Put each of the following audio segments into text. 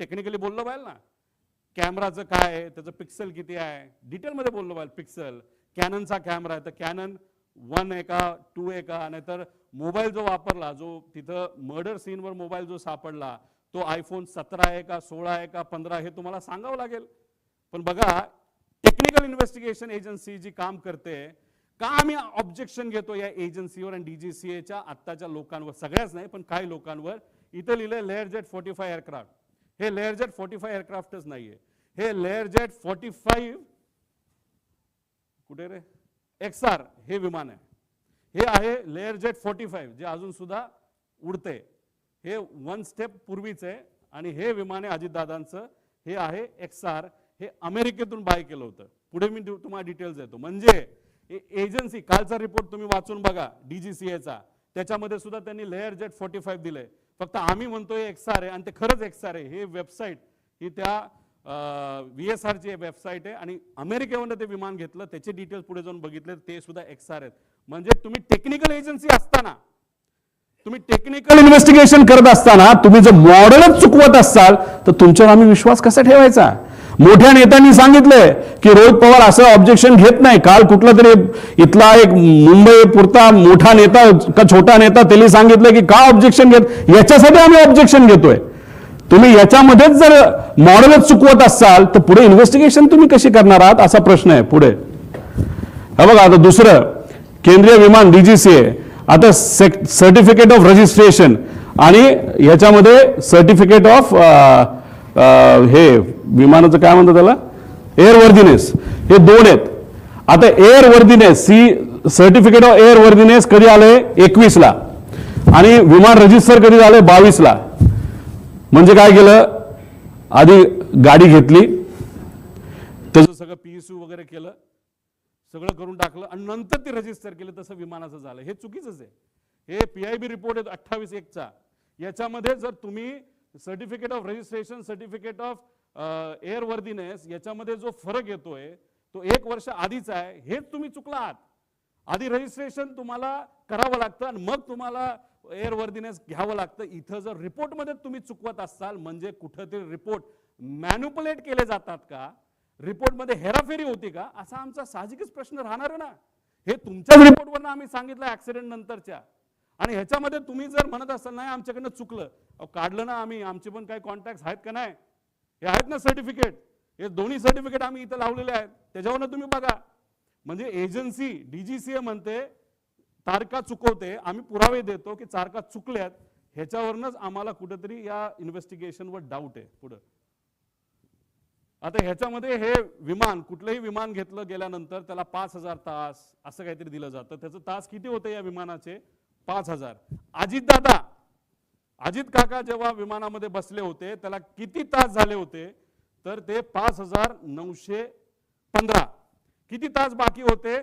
Technically बोललो पाहिजे ना, कॅमेराचं काय आहे, त्याचं पिक्सल किती आहे, डिटेलमध्ये बोललो पाहिजे. पिक्सल कॅननचा कॅमेरा आहे तर कॅनन 1 आहे का 2 आहे का, नाहीतर मोबाईल जो वापरला, जो तिथं मर्डर सीनवर मोबाईल जो सापडला तो आयफोन 17 आहे का 16 आहे का 15 हे तुम्हाला सांगावं लागेल. पण बघा टेक्निकल इन्व्हेस्टिगेशन एजन्सी जी काम करते, का आम्ही ऑब्जेक्शन घेतो या एजन्सीवर आणि DGCAच्या आत्ताच्या लोकांवर, सगळ्याच नाही पण काही लोकांवर. इथं लिहिलंय लेअरजेट 45 एअरक्राफ्ट. हे लेअरजेट 45 एअरक्राफ्टच नाहीये, हे लेअरजेट 45 कुठे रे XR हे विमान आहे. हे आहे लेअरजेट 45 जे अजून सुद्धा उडते. हे 1 स्टेप पूर्वीच आहे. आणि हे विमान आहे अजितदादांचं, हे आहे XR. हे अमेरिकेतून बाय केलं होतं. पुढे मी तुम्हाला डिटेल्स देतो. म्हणजे एजन्सी, कालचा रिपोर्ट तुम्ही वाचून बघा DGCAचा, त्याच्यामध्ये सुद्धा त्यांनी लेअरजेट 45 दिलंय. फक्त आम्ही म्हणतोय XR आहे आणि ते खरंच XR आहे. हे वेबसाईट ही त्या VSRची वेबसाईट आहे आणि अमेरिकेवरून ते विमान घेतलं, त्याचे डिटेल्स पुढे जाऊन बघितले ते सुद्धा XR आहेत. म्हणजे तुम्ही टेक्निकल एजन्सी असताना, तुम्ही टेक्निकल इन्व्हेस्टिगेशन करत असताना तुम्ही जर मॉडेलच चुकवत असाल तर तुमच्यावर आम्ही विश्वास कसा ठेवायचा. मोठ्या नेत्यांनी सांगितलंय की रोहित पवार असं ऑब्जेक्शन घेत नाही. काल कुठला तरी इथला एक मुंबई पुरता मोठा नेता का छोटा नेता त्यांनी सांगितलं की का ऑब्जेक्शन घेत, याच्यासाठी आम्ही ऑब्जेक्शन घेतोय. तुम्ही याच्यामध्येच जर मॉडेलच चुकवत असाल तर पुढे इन्व्हेस्टिगेशन तुम्ही कशी करणार आहात असा प्रश्न आहे पुढे. हे बघा आता दुसरं, केंद्रीय विमान DGCA आता सर्टिफिकेट ऑफ रजिस्ट्रेशन आणि याच्यामध्ये सर्टिफिकेट ऑफ हे विमानाचं काय म्हणतात त्याला, एअरवर्दीनेस, हे 2 आहेत. आता एअरवर्दीनेस सर्टिफिकेट ऑफ एअरवर्दीनेस कधी आले 21 ला आणि विमान रजिस्टर कधी झाले 22 ला. म्हणजे काय केलं, आधी गाडी घेतली, त्याचं सगळं PSU वगैरे केलं, सगळं करून टाकलं आणि नंतर ते रजिस्टर केलं, तसं विमानाचं झालं. हे चुकीचंच आहे. हे PIB रिपोर्ट आहे 28/1चा. याच्यामध्ये जर तुम्ही certificate of registration, certificate of airworthiness याच्यामध्ये जो फरक येतोय तो 1 वर्ष आधीचा आहे, हेच तुम्ही चुकला आहात. आधी रजिस्ट्रेशन तुम्हाला करावं लागतं आणि मग तुम्हाला एअरवर्दीनेस घ्यावं लागतं. इथं जर रिपोर्टमध्ये तुम्ही चुकवत असाल म्हणजे कुठेतरी रिपोर्ट मॅन्युपुलेट केले जातात का, रिपोर्टमध्ये हेराफेरी होती का, असा आमचा साहजिकच प्रश्न राहणार आहे ना. हे तुमच्याच रिपोर्टवरनं आम्ही सांगितलं ऍक्सिडेंट नंतरच्या. आणि ह्याच्यामध्ये तुम्ही जर म्हणत असाल नाही आमच्याकडनं चुकलं, काढलं ना आम्ही, आमचे पण काही कॉन्टॅक्ट आहेत का नाही, हे आहेत ना सर्टिफिकेट, हे दोन्ही सर्टिफिकेट आम्ही इथं लावलेले आहेत, त्याच्यावरनं तुम्ही बघा. म्हणजे एजन्सी DGCA म्हणते तारखा चुकवते, आम्ही पुरावे देतो की तारखा चुकल्यात, ह्याच्यावरनच आम्हाला कुठेतरी या इन्व्हेस्टिगेशनवर डाऊट आहे. पुढं आता ह्याच्यामध्ये हे विमान, कुठलंही विमान घेतलं गेल्यानंतर त्याला 5000 तास असं काहीतरी दिलं जातं. त्याचं तास किती होते या विमानाचे, 5000. अजित काका जेव्हा विमानामध्ये बसले होते त्याला किती तास झाले होते, तर ते 5915. किती तास बाकी होते,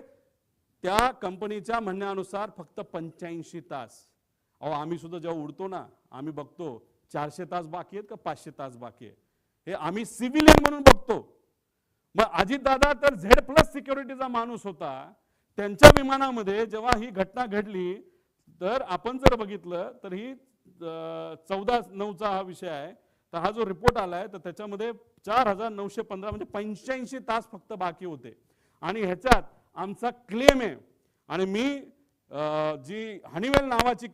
त्या कंपनीच्या म्हणण्यानुसार फक्त 85 तास. अहो आम्ही सुद्धा जेव्हा उडतो ना, आम्ही बघतो 400 तास बाकी आहेत का 500 तास बाकी आहे, हे आम्ही सिव्हिलियन म्हणून बघतो. मग अजितदादा तर Z+ सिक्युरिटीचा माणूस होता, त्यांच्या विमानामध्ये जेव्हा ही घटना घडली तर आपण जर बघितलं तर ही 14/9चा हा विषय आहे. तर हा जो रिपोर्ट आलाय तर त्याच्यामध्ये 4915 म्हणजे 85 तास फक्त बाकी होते. आणि ह्याच्यात आमचा क्लेम आहे आणि मी जी हनीवेल नावाची